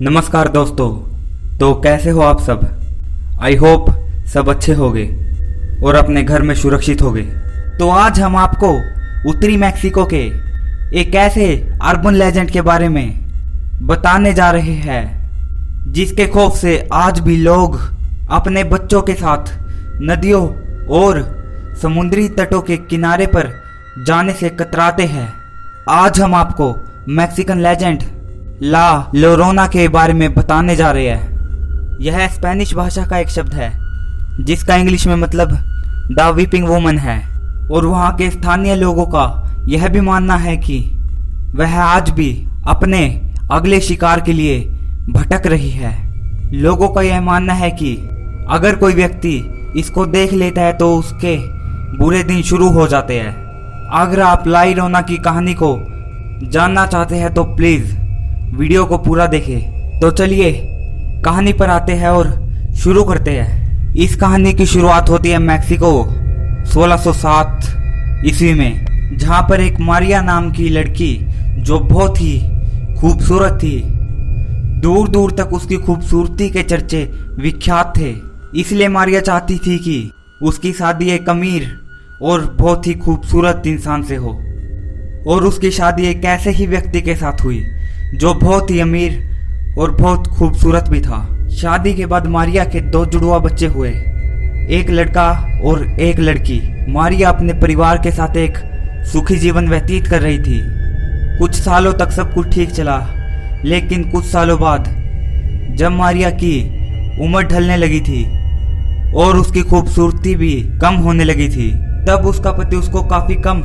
नमस्कार दोस्तों। तो कैसे हो आप सब? आई होप सब अच्छे होंगे और अपने घर में सुरक्षित होंगे। तो आज हम आपको उत्तरी मैक्सिको के एक ऐसे अर्बन लेजेंड के बारे में बताने जा रहे हैं जिसके खौफ से आज भी लोग अपने बच्चों के साथ नदियों और समुद्री तटों के किनारे पर जाने से कतराते हैं। आज हम आपको मैक्सिकन लेजेंड ला लोरोना के बारे में बताने जा रहे हैं। यह स्पेनिश भाषा का एक शब्द है जिसका इंग्लिश में मतलब द वीपिंग वुमन है और वहाँ के स्थानीय लोगों का यह भी मानना है कि वह आज भी अपने अगले शिकार के लिए भटक रही है। लोगों का यह मानना है कि अगर कोई व्यक्ति इसको देख लेता है तो उसके बुरे दिन शुरू हो जाते हैं। अगर आप ला लोरोना की कहानी को जानना चाहते हैं तो प्लीज़ वीडियो को पूरा देखें। तो चलिए कहानी पर आते हैं और शुरू करते हैं। इस कहानी की शुरुआत होती है मैक्सिको 1607 ईस्वी में, जहां पर एक मारिया नाम की लड़की जो बहुत ही खूबसूरत थी, दूर दूर तक उसकी खूबसूरती के चर्चे विख्यात थे। इसलिए मारिया चाहती थी कि उसकी शादी एक अमीर और बहुत ही खूबसूरत इंसान से हो, और उसकी शादी एक ऐसे ही व्यक्ति के साथ हुई जो बहुत ही अमीर और बहुत खूबसूरत भी था। शादी के बाद मारिया के 2 जुड़वा बच्चे हुए, एक लड़का और एक लड़की। मारिया अपने परिवार के साथ एक सुखी जीवन व्यतीत कर रही थी। कुछ सालों तक सब कुछ ठीक चला, लेकिन कुछ सालों बाद जब मारिया की उम्र ढलने लगी थी और उसकी खूबसूरती भी कम होने लगी थी, तब उसका पति उसको काफी कम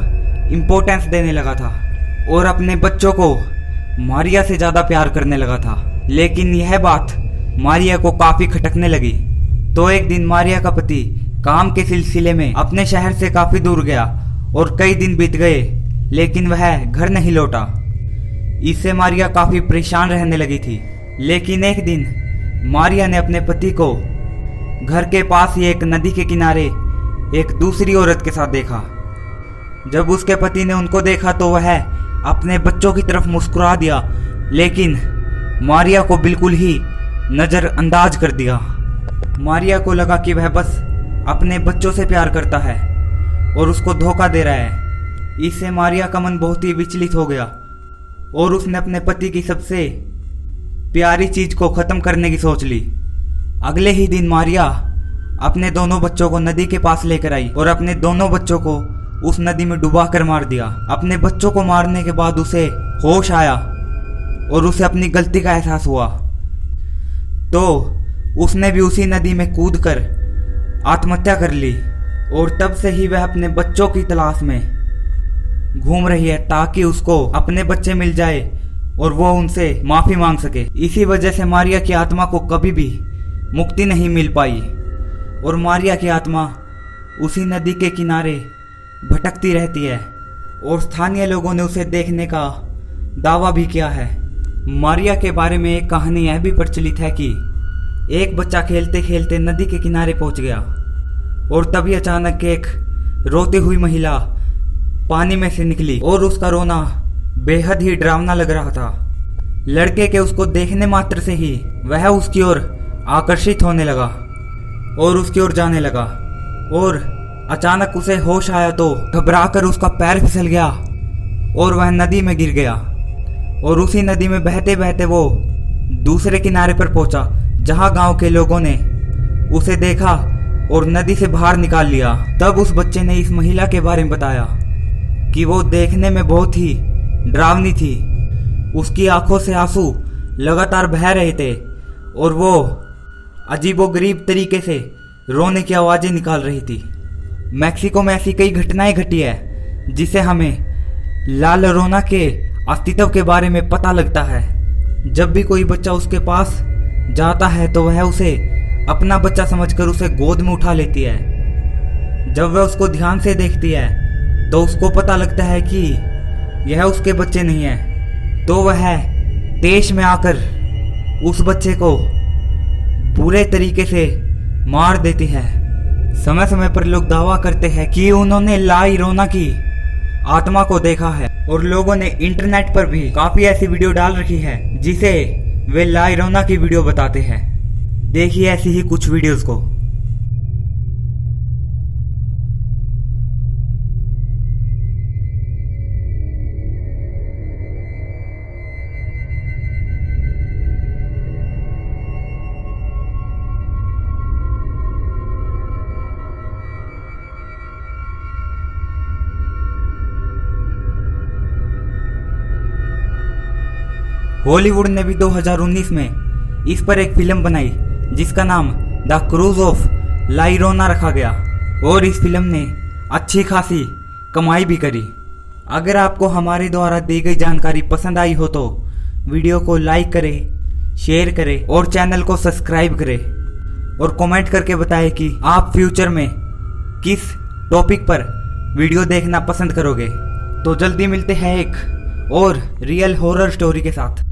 इम्पोर्टेंस देने लगा था और अपने बच्चों को मारिया से ज्यादा प्यार करने लगा था। लेकिन यह बात मारिया को काफी खटकने लगी। तो एक दिन मारिया का पति काम के सिलसिले में अपने शहर से काफी दूर गया और कई दिन बीत गए, लेकिन वह घर नहीं लौटा। इससे मारिया काफी परेशान रहने लगी थी। लेकिन एक दिन मारिया ने अपने पति को घर के पास ही एक नदी के किनारे एक दूसरी औरत के साथ देखा। जब उसके पति ने उनको देखा तो वह अपने बच्चों की तरफ मुस्कुरा दिया, लेकिन मारिया को बिल्कुल ही नजरअंदाज कर दिया। मारिया को लगा कि वह बस अपने बच्चों से प्यार करता है और उसको धोखा दे रहा है। इससे मारिया का मन बहुत ही विचलित हो गया और उसने अपने पति की सबसे प्यारी चीज को खत्म करने की सोच ली। अगले ही दिन मारिया अपने दोनों बच्चों को नदी के पास लेकर आई और अपने दोनों बच्चों को उस नदी में डुबा कर मार दिया। अपने बच्चों को मारने के बाद उसे होश आया और उसे अपनी गलती का एहसास हुआ, तो उसने भी उसी नदी में कूदकर आत्महत्या कर ली। और तब से ही वह अपने बच्चों की तलाश में घूम रही है ताकि उसको अपने बच्चे मिल जाए और वो उनसे माफी मांग सके। इसी वजह से मारिया की आत्मा को कभी भी मुक्ति नहीं मिल पाई और मारिया की आत्मा उसी नदी के किनारे भटकती रहती है और स्थानीय लोगों ने उसे देखने का दावा भी किया है। मारिया के बारे में एक कहानी यह भी प्रचलित है कि एक बच्चा खेलते खेलते नदी के किनारे पहुंच गया और तभी अचानक एक रोती हुई महिला पानी में से निकली और उसका रोना बेहद ही डरावना लग रहा था। लड़के के उसको देखने मात्र से ही वह उसकी ओर आकर्षित होने लगा और उसकी ओर जाने लगा, और अचानक उसे होश आया तो घबराकर उसका पैर फिसल गया और वह नदी में गिर गया। और उसी नदी में बहते बहते वो दूसरे किनारे पर पहुंचा, जहां गांव के लोगों ने उसे देखा और नदी से बाहर निकाल लिया। तब उस बच्चे ने इस महिला के बारे में बताया कि वो देखने में बहुत ही डरावनी थी। उसकी आंखों से आंसू लगातार बह रहे थे और वो अजीबोगरीब तरीके से रोने की आवाजें निकाल रही थी। मैक्सिको में ऐसी कई घटनाएं घटी है जिसे हमें ला लोरोना के अस्तित्व के बारे में पता लगता है। जब भी कोई बच्चा उसके पास जाता है तो वह उसे अपना बच्चा समझकर उसे गोद में उठा लेती है। जब वह उसको ध्यान से देखती है तो उसको पता लगता है कि यह उसके बच्चे नहीं है, तो वह तेज में आकर उस बच्चे को बुरे तरीके से मार देती है। समय समय पर लोग दावा करते हैं कि उन्होंने ला लोरोना की आत्मा को देखा है और लोगों ने इंटरनेट पर भी काफी ऐसी वीडियो डाल रखी है जिसे वे ला llorona की वीडियो बताते हैं। देखिए ऐसी ही कुछ वीडियोस को। हॉलीवुड ने भी 2019 में इस पर एक फिल्म बनाई जिसका नाम the curse of la llorona रखा गया और इस फिल्म ने अच्छी खासी कमाई भी करी। अगर आपको हमारे द्वारा दी गई जानकारी पसंद आई हो तो वीडियो को लाइक करें, शेयर करें और चैनल को सब्सक्राइब करें और कमेंट करके बताएं कि आप फ्यूचर में किस टॉपिक पर वीडियो देखना पसंद करोगे। तो जल्दी मिलते हैं एक और रियल हॉरर स्टोरी के साथ।